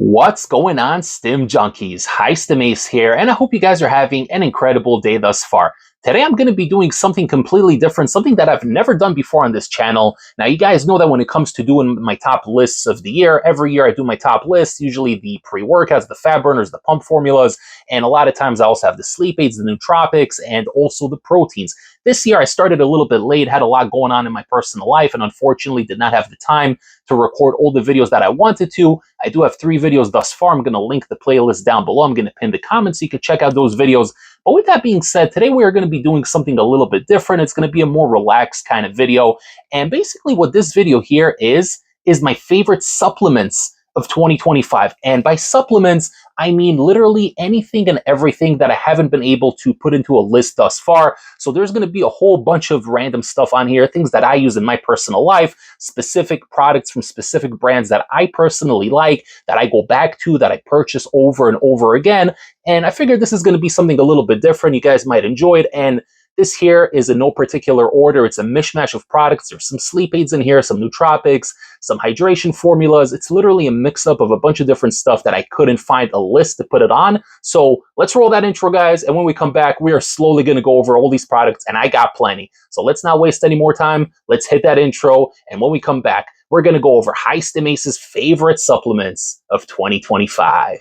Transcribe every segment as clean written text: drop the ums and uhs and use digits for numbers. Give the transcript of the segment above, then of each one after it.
What's going on, Stim Junkies? Hi, Stim Ace here, and I hope you guys are having an incredible day thus far. Today I'm going to be doing something completely different, something that I've never done before on this channel. Now, you guys know that when it comes to doing my top lists of the year, every year I do my top lists, usually the pre-workouts, the fat burners, the pump formulas, and a lot of times I also have the sleep aids, the nootropics, and also the proteins. This year I started a little bit late, had a lot going on in my personal life, and unfortunately did not have the time to record all the videos that I wanted to. I do have 3 videos thus far. I'm going to link the playlist down below. I'm going to pin the comments so you can check out those videos. But with that being said, today we are going to be doing something a little bit different. It's going to be a more relaxed kind of video. And basically what this video here is my favorite supplements of 2025. And by supplements, I mean literally anything and everything that I haven't been able to put into a list thus far. So there's going to be a whole bunch of random stuff on here, things that I use in my personal life, specific products from specific brands that I personally like, that I go back to, that I purchase over and over again. And I figured this is going to be something a little bit different. You guys might enjoy it. And this here is in no particular order. It's a mishmash of products. There's some sleep aids in here, some nootropics, some hydration formulas. It's literally a mix-up of a bunch of different stuff that I couldn't find a list to put it on. So let's roll that intro, guys. And when we come back, we are slowly going to go over all these products, and I got plenty. So let's not waste any more time. Let's hit that intro. And when we come back, we're going to go over Stim Ace's favorite supplements of 2025.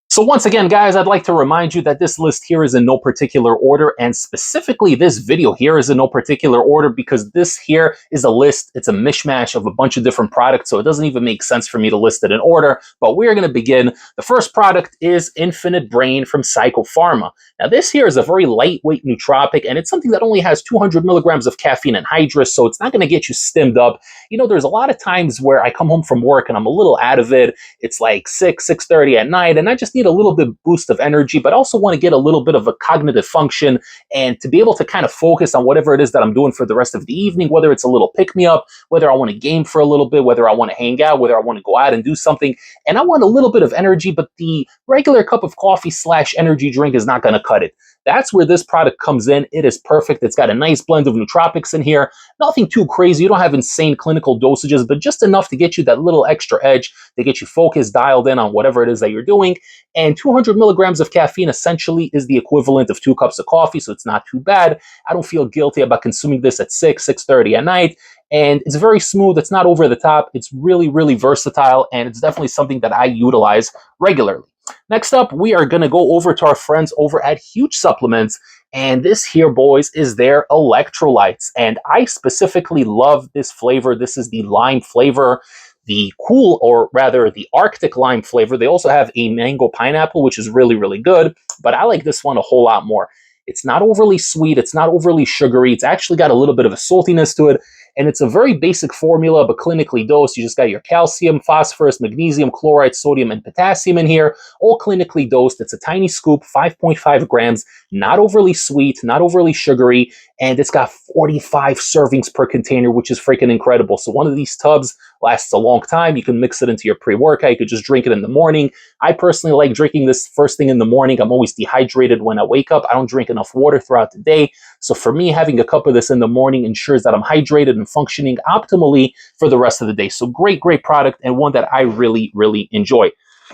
So once again, guys, I'd like to remind you that this list here is in no particular order, and specifically this video here is in no particular order because this here is a list. It's a mishmash of a bunch of different products, so it doesn't even make sense for me to list it in order, but we're going to begin. The first product is Infinite Brain from Psychopharma. Now, this here is a very lightweight nootropic, and it's something that only has 200 milligrams of caffeine anhydrous, so it's not going to get you stimmed up. You know, there's a lot of times where I come home from work and I'm a little out of it. It's like 6:30 at night, and I just need a little bit boost of energy, but also want to get a little bit of a cognitive function and to be able to kind of focus on whatever it is that I'm doing for the rest of the evening, whether it's a little pick-me-up, whether I want to game for a little bit, whether I want to hang out, whether I want to go out and do something, and I want a little bit of energy, but the regular cup of coffee / energy drink is not going to cut it. That's where this product comes in. It is perfect. It's got a nice blend of nootropics in here. Nothing too crazy. You don't have insane clinical dosages, but just enough to get you that little extra edge, to get you focused, dialed in on whatever it is that you're doing. And 200 milligrams of caffeine essentially is the equivalent of 2 cups of coffee, so it's not too bad. I don't feel guilty about consuming this at 6:30 at night. And it's very smooth. It's not over the top. It's really, really versatile, and it's definitely something that I utilize regularly. Next up, we are going to go over to our friends over at Huge Supplements. And this here, boys, is their electrolytes. And I specifically love this flavor. This is the lime flavor, the cool, or rather the Arctic lime flavor. They also have a mango pineapple, which is really, really good. But I like this one a whole lot more. It's not overly sweet. It's not overly sugary. It's actually got a little bit of a saltiness to it. And it's a very basic formula, but clinically dosed. You just got your calcium, phosphorus, magnesium, chloride, sodium, and potassium in here, all clinically dosed. It's a tiny scoop, 5.5 grams, not overly sweet, not overly sugary, and it's got 45 servings per container, which is freaking incredible. So one of these tubs lasts a long time. You can mix it into your pre-workout. You could just drink it in the morning. I personally like drinking this first thing in the morning. I'm always dehydrated when I wake up. I don't drink enough water throughout the day. So for me, having a cup of this in the morning ensures that I'm hydrated and functioning optimally for the rest of the day. So great, great product, and one that I really, really enjoy.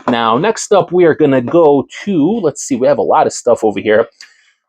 Now, next up, we are going to go to, let's see, we have a lot of stuff over here.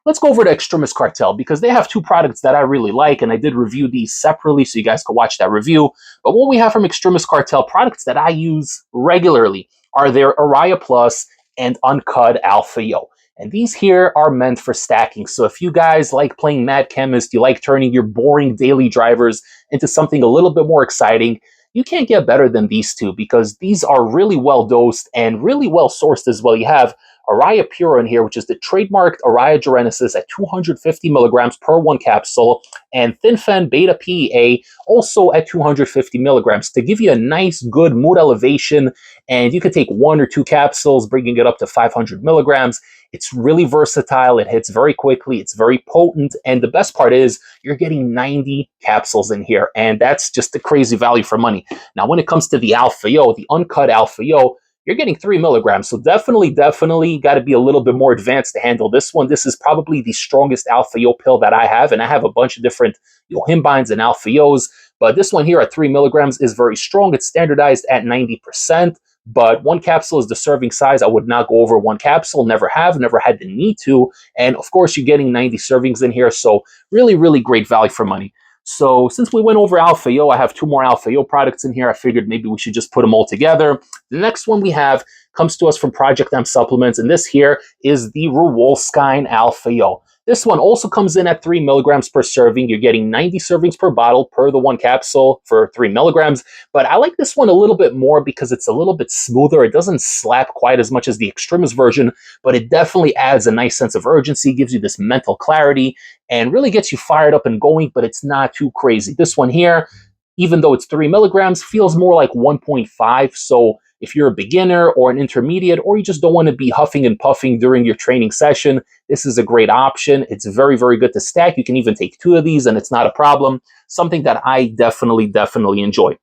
Let's go over to Extremis Cartel because they have 2 products that I really like, and I did review these separately, so you guys can watch that review. But what we have from Extremis Cartel, products that I use regularly, are their Araya Plus and Uncut Alpha Yo. And these here are meant for stacking. So if you guys like playing Mad Chemist, you like turning your boring daily drivers into something a little bit more exciting, you can't get better than these 2 because these are really well dosed and really well sourced as well. You have Araya Pura in here, which is the trademarked Araya Genesis at 250 milligrams per 1 capsule, and Thinfen Beta PEA also at 250 milligrams to give you a nice, good mood elevation. And you could take 1 or 2 capsules, bringing it up to 500 milligrams. It's really versatile. It hits very quickly. It's very potent. And the best part is you're getting 90 capsules in here. And that's just a crazy value for money. Now, when it comes to the Alpha Yo, the Uncut Alpha Yo, you're getting 3 milligrams. So definitely got to be a little bit more advanced to handle this one. This is probably the strongest alpha-yo pill that I have, and I have a bunch of different yohimbines and alpha-yos, but this one here at 3 milligrams is very strong. It's standardized at 90%. But one capsule is the serving size. I would not go over one capsule, never have, never had the need to. And of course, you're getting 90 servings in here. So really great value for money. So since we went over Alpha-Yo, I have 2 more Alpha-Yo products in here. I figured maybe we should just put them all together. The next one we have comes to us from Project M Supplements, and this here is the Rewolskine Alpha-Yo. This one also comes in at 3 milligrams per serving. You're getting 90 servings per bottle per the one capsule for 3 milligrams. But I like this one a little bit more because it's a little bit smoother. It doesn't slap quite as much as the Extremis version, but it definitely adds a nice sense of urgency, gives you this mental clarity, and really gets you fired up and going, but it's not too crazy. This one here, even though it's 3 milligrams, feels more like 1.5. So if you're a beginner or an intermediate, or you just don't want to be huffing and puffing during your training session, this is a great option. It's very good to stack. You can even take 2 of these and it's not a problem. Something that I definitely enjoy.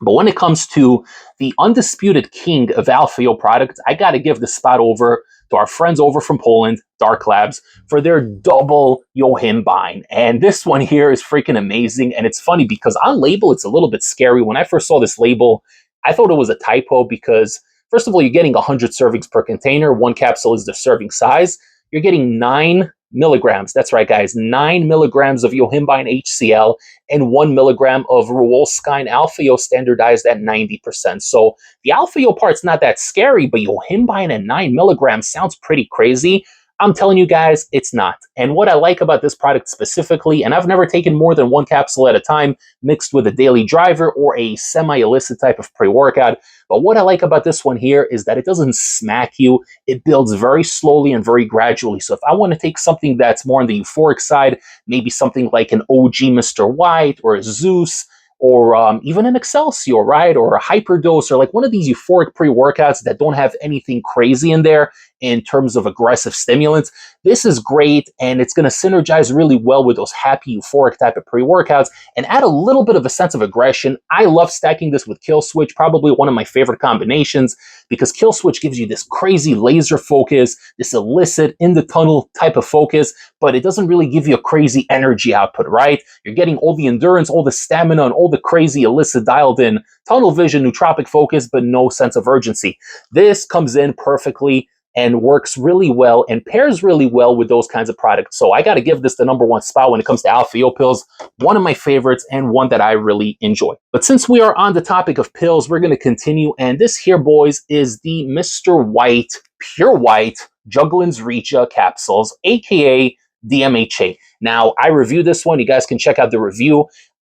But when it comes to the undisputed king of Alpha-Yo products, I got to give the spot over to our friends over from Poland, Dark Labs, for their double yohimbine. And this one here is freaking amazing. And it's funny because on label, it's a little bit scary. When I first saw this label, I thought it was a typo because, first of all, you're getting 100 servings per container. One capsule is the serving size. You're getting 9 milligrams. That's right, guys. 9 milligrams of yohimbine HCl and 1 milligram of Rewolskine Alpha-Yo standardized at 90%. So the Alpha-Yo part's not that scary, but yohimbine at 9 milligrams sounds pretty crazy. I'm telling you guys, it's not. And what I like about this product specifically, and I've never taken more than 1 capsule at a time mixed with a daily driver or a semi-illicit type of pre-workout, but what I like about this one here is that it doesn't smack you. It builds very slowly and very gradually. So if I want to take something that's more on the euphoric side, maybe something like an OG Mr. White or a Zeus, or even an Excelsior, right? Or a Hyperdose, or like one of these euphoric pre-workouts that don't have anything crazy in there in terms of aggressive stimulants. This is great, and it's going to synergize really well with those happy euphoric type of pre-workouts and add a little bit of a sense of aggression. I love stacking this with Kill Switch, probably one of my favorite combinations, because Kill Switch gives you this crazy laser focus, this illicit in the tunnel type of focus, but it doesn't really give you a crazy energy output, right? You're getting all the endurance, all the stamina, and all the crazy illicit dialed in tunnel vision, nootropic focus, but no sense of urgency. This comes in perfectly and works really well and pairs really well with those kinds of products. So I got to give this the #1 spot when it comes to Alpha-Yo pills, one of my favorites and one that I really enjoy. But since we are on the topic of pills, we're going to continue. And this here, boys, is the Mr. White, Pure White, Jugglin's Regia capsules, aka DMHA. Now, I reviewed this one. You guys can check out the review.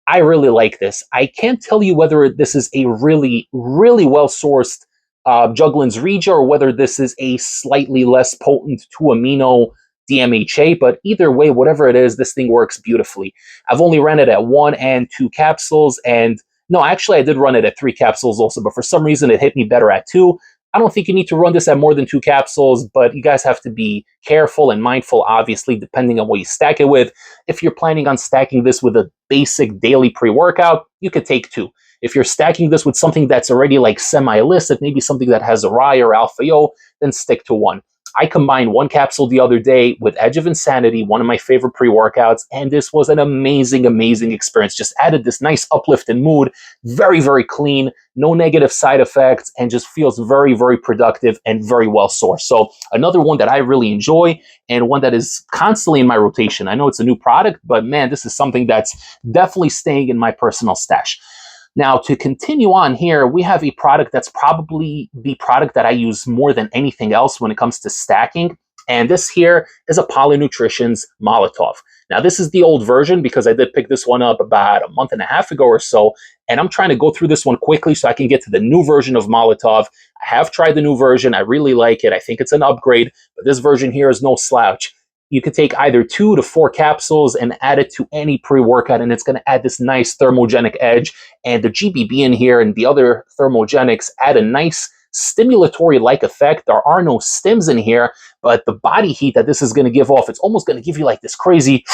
I really like this. I can't tell you whether this is a really well-sourced Jugglin's Regia or whether this is a slightly less potent 2-amino DMHA, but either way, whatever it is, this thing works beautifully. I've only run it at 1 and 2 capsules, and no, actually I did run it at 3 capsules also, but for some reason it hit me better at 2. I don't think you need to run this at more than 2 capsules, but you guys have to be careful and mindful, obviously, depending on what you stack it with. If you're planning on stacking this with a basic daily pre-workout, you could take 2. If you're stacking this with something that's already like semi-illicit, maybe something that has a rye or Alpha-Yo, then stick to 1. I combined 1 capsule the other day with Edge of Insanity, one of my favorite pre-workouts, and this was an amazing experience. Just added this nice uplift in mood, very clean, no negative side effects, and just feels very productive and very well sourced. So another one that I really enjoy and one that is constantly in my rotation. I know it's a new product, but man, this is something that's definitely staying in my personal stash. Now, to continue on here, we have a product that's probably the product that I use more than anything else when it comes to stacking. And this here is a Polynutrition's Molotov. Now, this is the old version because I did pick this one up about a month and a half ago or so. And I'm trying to go through this one quickly so I can get to the new version of Molotov. I have tried the new version. I really like it. I think it's an upgrade, but this version here is no slouch. You could take either 2 to 4 capsules and add it to any pre-workout, and it's going to add this nice thermogenic edge. And the GBB in here and the other thermogenics add a nice stimulatory-like effect. There are no stims in here, but the body heat that this is going to give off, it's almost going to give you like this crazy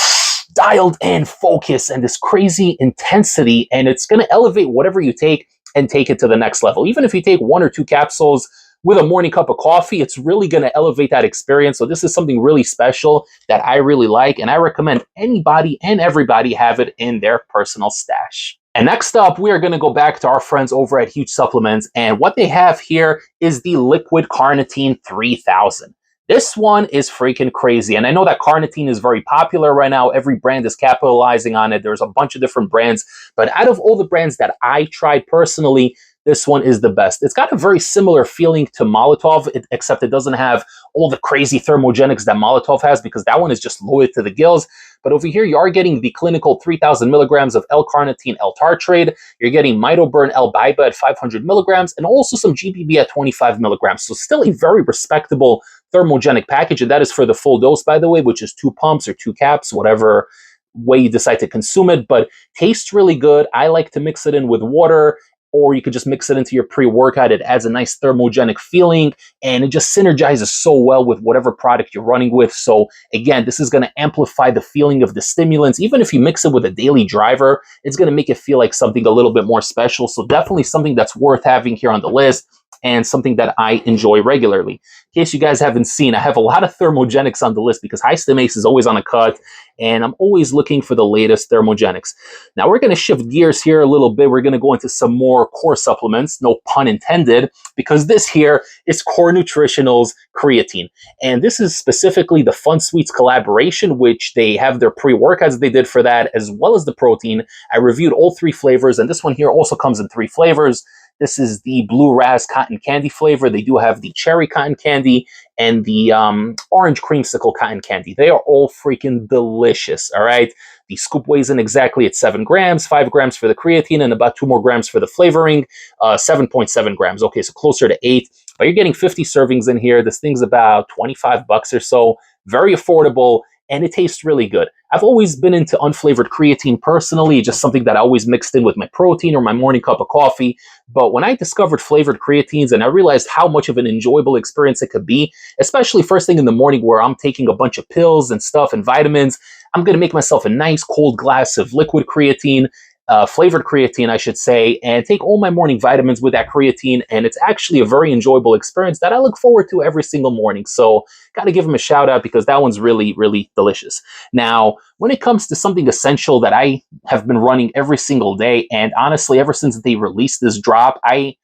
dialed-in focus and this crazy intensity, and it's going to elevate whatever you take and take it to the next level. Even if you take 1 or 2 capsules with a morning cup of coffee, it's really going to elevate that experience. So this is something really special that I really like, and I recommend anybody and everybody have it in their personal stash. And next up, we are going to go back to our friends over at Huge Supplements, and what they have here is the Liquid Carnitine 3000. This one is freaking crazy, and I know that carnitine is very popular right now. Every brand is capitalizing on it. There's a bunch of different brands, but out of all the brands that I tried personally, this one is the best. It's got a very similar feeling to Molotov, except it doesn't have all the crazy thermogenics that Molotov has, because that one is just loaded to the gills. But over here, you are getting the clinical 3,000 milligrams of L-carnitine L-tartrate. You're getting Mitoburn L-biba at 500 milligrams, and also some GBB at 25 milligrams. So still a very respectable thermogenic package, and that is for the full dose, by the way, which is 2 pumps or 2 caps, whatever way you decide to consume it. But tastes really good. I like to mix it in with water, or you could just mix it into your pre-workout. It adds a nice thermogenic feeling, and it just synergizes so well with whatever product you're running with. So again, this is going to amplify the feeling of the stimulants. Even if you mix it with a daily driver, it's going to make it feel like something a little bit more special. So definitely something that's worth having here on the list, and something that I enjoy regularly. In case you guys haven't seen, I have a lot of thermogenics on the list because High Stim Ace is always on a cut, and I'm always looking for the latest thermogenics. Now we're going to shift gears here a little bit. We're going to go into some more core supplements, no pun intended, because this here is Core Nutritional's creatine. And this is specifically the Fun Sweets collaboration, which they have their pre-workouts they did for that, as well as the protein. I reviewed all 3 flavors, and this one here also comes in 3 flavors. This is the Blue Raz Cotton Candy flavor. They do have the Cherry Cotton Candy and the Orange Creamsicle Cotton Candy. They are all freaking delicious, all right? The scoop weighs in exactly at 7 grams, 5 grams for the creatine, and about 2 more grams for the flavoring, 7.7 grams. Okay, so closer to 8. But you're getting 50 servings in here. This thing's about 25 bucks or so. Very affordable, and it tastes really good. I've always been into unflavored creatine personally, just something that I always mixed in with my protein or my morning cup of coffee. But when I discovered flavored creatines and I realized how much of an enjoyable experience it could be, especially first thing in the morning where I'm taking a bunch of pills and stuff and vitamins, I'm going to make myself a nice cold glass of liquid creatine, flavored creatine, I should say, and take all my morning vitamins with that creatine. And it's actually a very enjoyable experience that I look forward to every single morning. So got to give them a shout out because that one's really, really delicious. Now, when it comes to something essential that I have been running every single day, and honestly, ever since they released this drop, I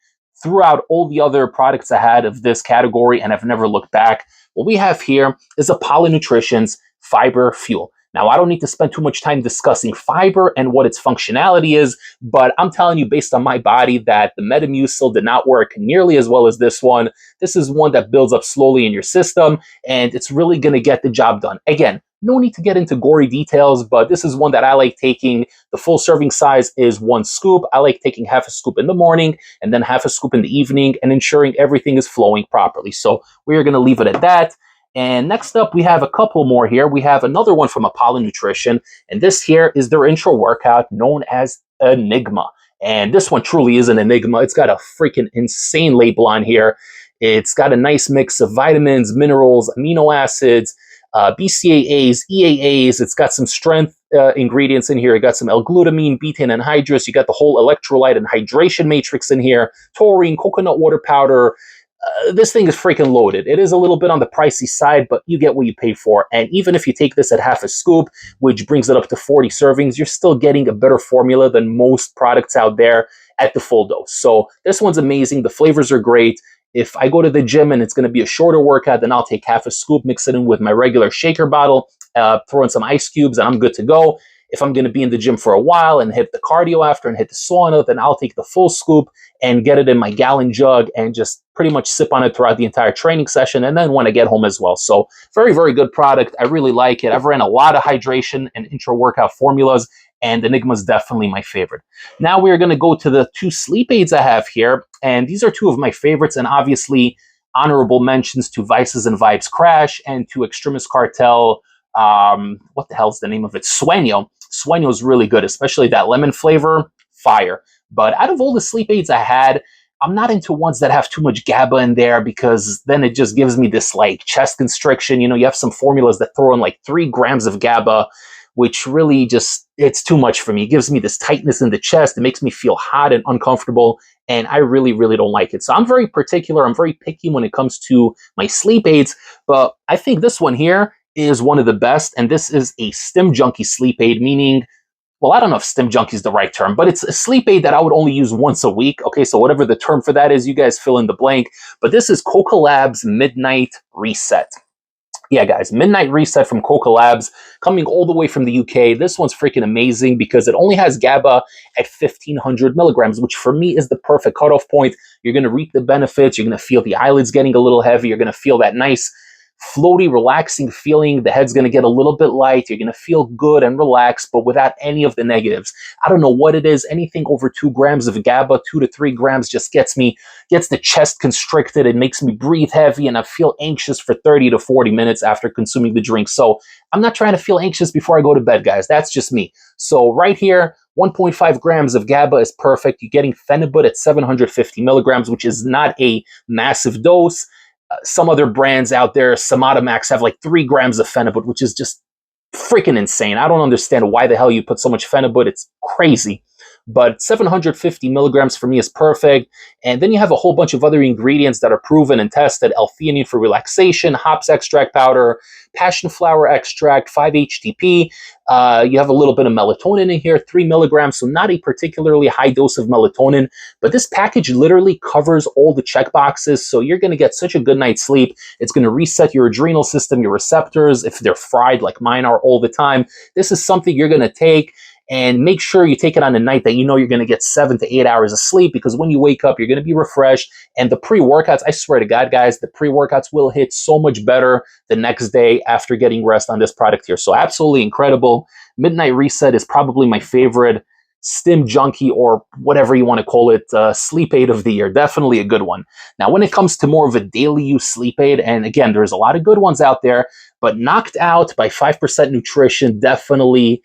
threw out all the other products I had of this category and I've never looked back. What we have here is Apollo Nutrition's Fiber Fuel. Now, I don't need to spend too much time discussing fiber and what its functionality is, but I'm telling you based on my body that the Metamucil did not work nearly as well as this one. This is one that builds up slowly in your system, and it's really going to get the job done. Again, no need to get into gory details, but this is one that I like taking. The full serving size is 1 scoop. I like taking half a scoop in the morning and then half a scoop in the evening and ensuring everything is flowing properly. So we are going to leave it at that. And next up, we have a couple more here. We have another one from Apollo Nutrition, and this here is their Intra-workout known as Enigma. And this one truly is an enigma. It's got a freaking insane label on here. It's got a nice mix of vitamins, minerals, amino acids, BCAAs, EAAs. It's got some strength ingredients in here. You got some L-glutamine, betaine anhydrous. You got the whole electrolyte and hydration matrix in here, taurine, coconut water powder. This thing is freaking loaded. It is a little bit on the pricey side, but you get what you pay for. And even if you take this at half a scoop, which brings it up to 40 servings, you're still getting a better formula than most products out there at the full dose. So this one's amazing. The flavors are great. If I go to the gym and it's going to be a shorter workout, then I'll take half a scoop, mix it in with my regular shaker bottle, throw in some ice cubes, and I'm good to go. If I'm going to be in the gym for a while and hit the cardio after and hit the sauna, then I'll take the full scoop and get it in my gallon jug and just pretty much sip on it throughout the entire training session and then when I get home as well. So very, very good product. I really like it. I've ran a lot of hydration and intra-workout formulas, and Enigma is definitely my favorite. Now we're going to go to the 2 sleep aids I have here, and these are 2 of my favorites, and obviously honorable mentions to Vices and Vibes Crash and to Extremis Cartel. What the hell's the name of it? Sueño. Sueño is really good, especially that lemon flavor, fire. But out of all the sleep aids I had, I'm not into ones that have too much GABA in there because then it just gives me this like chest constriction. You know, you have some formulas that throw in like 3 grams of GABA, which really just, it's too much for me. It gives me this tightness in the chest. It makes me feel hot and uncomfortable, and I really, really don't like it. So I'm very particular. I'm very picky when it comes to my sleep aids, but I think this one here is one of the best, and this is a Stim Junkie sleep aid, meaning, well, I don't know if Stim Junkie is the right term, but it's a sleep aid that I would only use once a week. Okay, so whatever the term for that is, you guys fill in the blank. But this is Coca Labs Midnight Reset. Yeah, guys, Midnight Reset from Coca Labs, coming all the way from the UK. This one's freaking amazing because it only has GABA at 1,500 milligrams, which for me is the perfect cutoff point. You're going to reap the benefits. You're going to feel the eyelids getting a little heavy. You're going to feel that nice floaty, relaxing feeling. The head's going to get a little bit light. You're going to feel good and relaxed, but without any of the negatives. I don't know what it is. Anything over 2 grams of GABA, 2 to 3 grams, just gets the chest constricted. It makes me breathe heavy, and I feel anxious for 30 to 40 minutes after consuming the drink. So I'm not trying to feel anxious before I go to bed, guys. That's just me. So right here, 1.5 grams of GABA is perfect. You're getting phenibut at 750 milligrams, which is not a massive dose. Some other brands out there, Max, have like 3 grams of phenibut, which is just freaking insane. I don't understand why the hell you put so much phenibut. It's crazy. But 750 milligrams for me is perfect. And then you have a whole bunch of other ingredients that are proven and tested. L-theanine for relaxation, hops extract powder, passion flower extract, 5-HTP. You have a little bit of melatonin in here, 3 milligrams, so not a particularly high dose of melatonin. But this package literally covers all the check boxes, so you're going to get such a good night's sleep. It's going to reset your adrenal system, your receptors, if they're fried like mine are all the time. This is something you're going to take, and make sure you take it on a night that you know you're going to get 7 to 8 hours of sleep, because when you wake up, you're going to be refreshed. And the pre-workouts, I swear to God, guys, the pre-workouts will hit so much better the next day after getting rest on this product here. So absolutely incredible. Midnight Reset is probably my favorite Stim Junkie, or whatever you want to call it, sleep aid of the year. Definitely a good one. Now, when it comes to more of a daily use sleep aid, and again, there's a lot of good ones out there, but Knocked Out by 5% Nutrition definitely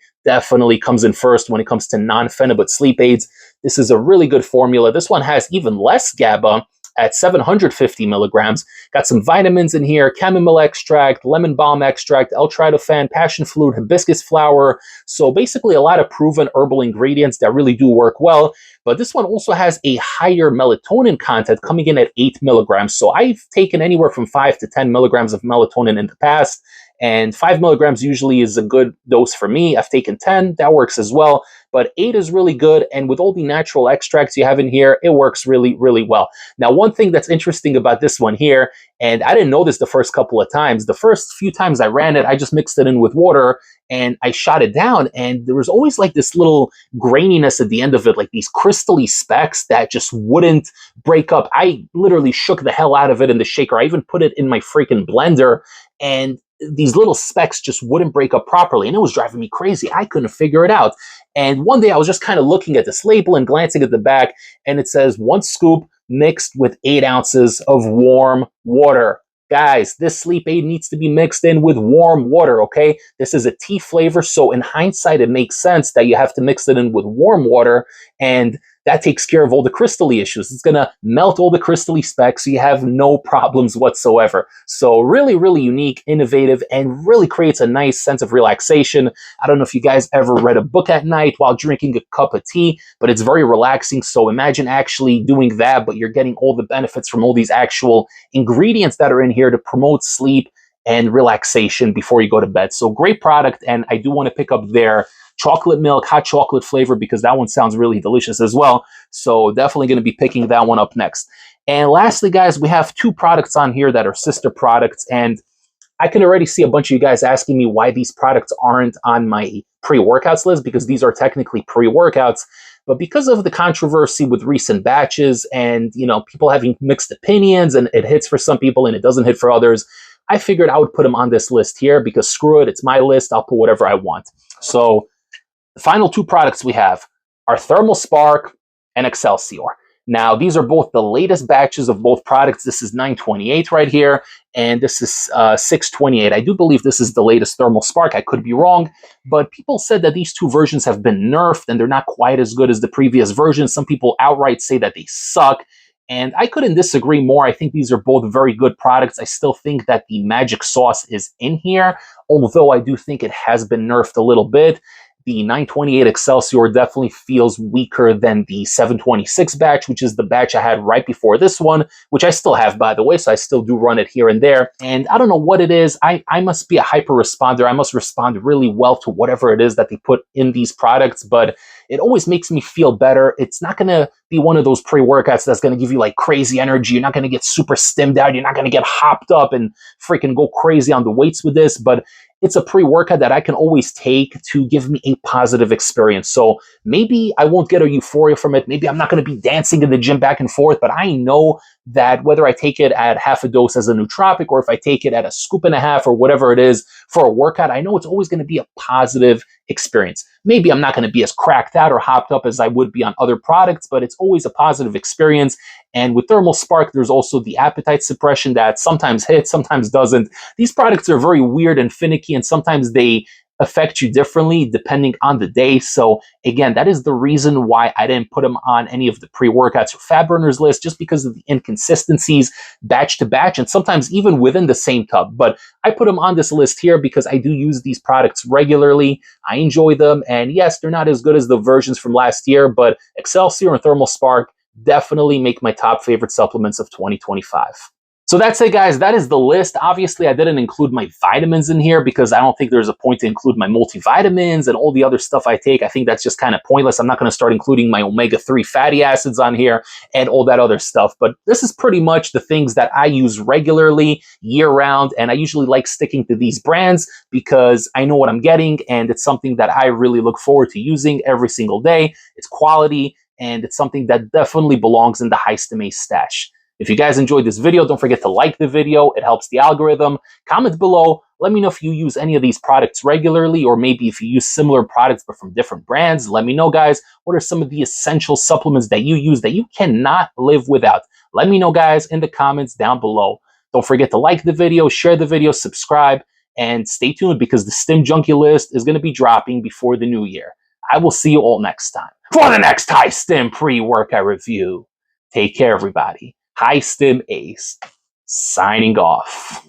comes in first when it comes to non-phenibut sleep aids. This is a really good formula. This one has even less GABA at 750 milligrams. Got some vitamins in here, chamomile extract, lemon balm extract, L-tryptophan, passion fruit, hibiscus flower. So basically a lot of proven herbal ingredients that really do work well. But this one also has a higher melatonin content, coming in at 8 milligrams. So I've taken anywhere from 5 to 10 milligrams of melatonin in the past, and 5 milligrams usually is a good dose for me. I've taken 10, that works as well. But 8 is really good, and with all the natural extracts you have in here, it works really, really well. Now, one thing that's interesting about this one here, and I didn't know this the first couple of times, the first few times I ran it, I just mixed it in with water, and I shot it down, and there was always like this little graininess at the end of it, like these crystally specks that just wouldn't break up. I literally shook the hell out of it in the shaker. I even put it in my freaking blender, and these little specks just wouldn't break up properly, and it was driving me crazy. I couldn't figure it out. And one day I was just kind of looking at this label and glancing at the back, and it says 1 scoop mixed with 8 ounces of warm water. Guys, this sleep aid needs to be mixed in with warm water, okay? This is a tea flavor, so in hindsight, it makes sense that you have to mix it in with warm water, and that takes care of all the crystally issues. It's going to melt all the crystally specks, so you have no problems whatsoever. So really, really unique, innovative, and really creates a nice sense of relaxation. I don't know if you guys ever read a book at night while drinking a cup of tea, but it's very relaxing. So imagine actually doing that, but you're getting all the benefits from all these actual ingredients that are in here to promote sleep and relaxation before you go to bed. So great product, and I do want to pick up their chocolate milk, hot chocolate flavor, because that one sounds really delicious as well. So definitely going to be picking that one up next. And lastly, guys, we have 2 products on here that are sister products, and I can already see a bunch of you guys asking me why these products aren't on my pre-workouts list, because these are technically pre-workouts. But because of the controversy with recent batches and, you know, people having mixed opinions, and it hits for some people and it doesn't hit for others, I figured I would put them on this list here, because screw it, it's my list. I'll put whatever I want. So the final 2 products we have are Thermal Spark and Excelsior. Now, these are both the latest batches of both products. This is 928 right here, and this is 628. I do believe this is the latest Thermal Spark. I could be wrong, but people said that these 2 versions have been nerfed and they're not quite as good as the previous versions. Some people outright say that they suck. And I couldn't disagree more. I think these are both very good products. I still think that the magic sauce is in here, although I do think it has been nerfed a little bit. The 928 Excelsior definitely feels weaker than the 726 batch, which is the batch I had right before this one, which I still have, by the way, so I still do run it here and there. And I don't know what it is. I must be a hyper responder. I must respond really well to whatever it is that they put in these products, but it always makes me feel better. It's not going to be one of those pre-workouts that's going to give you like crazy energy. You're not going to get super stimmed out. You're not going to get hopped up and freaking go crazy on the weights with this, but it's a pre-workout that I can always take to give me a positive experience. So maybe I won't get a euphoria from it. Maybe I'm not going to be dancing in the gym back and forth, but I know that whether I take it at half a dose as a nootropic or if I take it at a scoop and a half or whatever it is for a workout, I know it's always going to be a positive experience. Maybe I'm not going to be as cracked out or hopped up as I would be on other products, but it's always a positive experience. And with Thermal Spark, there's also the appetite suppression that sometimes hits, sometimes doesn't. These products are very weird and finicky, and sometimes they affect you differently depending on the day. So again, that is the reason why I didn't put them on any of the pre-workouts or fat burners list, just because of the inconsistencies batch to batch and sometimes even within the same tub. But I put them on this list here because I do use these products regularly. I enjoy them. And yes, they're not as good as the versions from last year, but Excelsior and Thermal Spark definitely make my top favorite supplements of 2025. So that's it, guys. That is the list. Obviously, I didn't include my vitamins in here because I don't think there's a point to include my multivitamins and all the other stuff I take. I think that's just kind of pointless. I'm not going to start including my omega-3 fatty acids on here and all that other stuff. But this is pretty much the things that I use regularly, year-round, and I usually like sticking to these brands because I know what I'm getting, and it's something that I really look forward to using every single day. It's quality, and it's something that definitely belongs in the High Stim Ace stash. If you guys enjoyed this video, don't forget to like the video. It helps the algorithm. Comment below. Let me know if you use any of these products regularly, or maybe if you use similar products but from different brands. Let me know, guys. What are some of the essential supplements that you use that you cannot live without? Let me know, guys, in the comments down below. Don't forget to like the video, share the video, subscribe, and stay tuned because the Stim Junkie list is going to be dropping before the new year. I will see you all next time for the next High Stim pre-workout review. Take care, everybody. High Stim Ace, signing off.